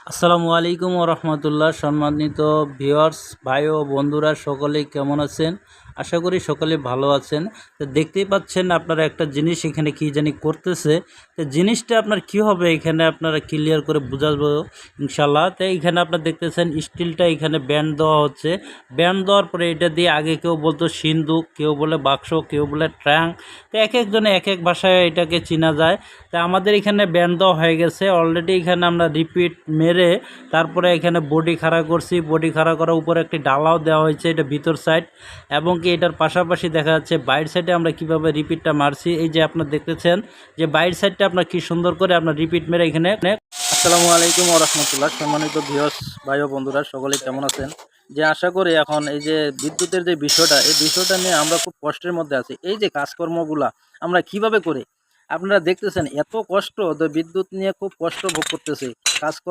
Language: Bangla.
আসসালামু আলাইকুম ওয়া রাহমাতুল্লাহ। সম্মানিত ভিউয়ার্স, ভাই ও বন্ধুরা সকলেই কেমন আছেন? আশা করি সকলে ভালো আছেন। তো দেখতেই পাচ্ছেন আপনারা একটা জিনিস এখানে কি জানি করতেছে। তো জিনিসটা আপনার কি হবে এখানে আপনারা ক্লিয়ার করে বুঝাবো ইনশাআল্লাহ। তো এইখানে আপনারা দেখতেছেন স্টিলটা এখানে ব্যান্ড দেওয়া হচ্ছে। ব্যান্ড দেওয়ার পরে এটা দিয়ে আগে কেউ বলতো সিন্দুক, কেউ বলে বাক্স, কেউ বলে ট্রাঙ্ক। তো এক একজনে এক এক ভাষায় এটাকে চিনা যায়। তা আমাদের এখানে ব্যান্ড দেওয়া হয়ে গেছে অলরেডি। এখানে আমরা রিপিট মেরে তারপরে এখানে বডি খাড়া করছি। বডি খাড়া করার উপরে একটি ডালাও দেওয়া হয়েছে, এটা ভিতর সাইড, এবং কি এটার পাশাপাশি দেখা যাচ্ছে বাইর সাইডে আমরা কিভাবে রিপিটটা মারছি। এই যে আপনারা দেখতেছেন যে বাইর সাইডটা আপনার কি সুন্দর করে আপনার রিপিট মেরে এখানে। আসসালামু আলাইকুম ওয়া রাহমাতুল্লাহ। সম্মানিত ভিউয়ার্স, ভাই ও বন্ধুরা সকলে কেমন আছেন? যে আশা করি এখন এই যে বিদ্যুতের যে বিষয়টা, এই বিষয়টা নিয়ে আমরা খুব কষ্টের মধ্যে আছি। এই যে কাজকর্মগুলা আমরা কিভাবে করি আপনারা দেখতেছেন, এত কষ্ট, তো বিদ্যুৎ নিয়ে খুব কষ্ট ভোগ করতেছি। কাজ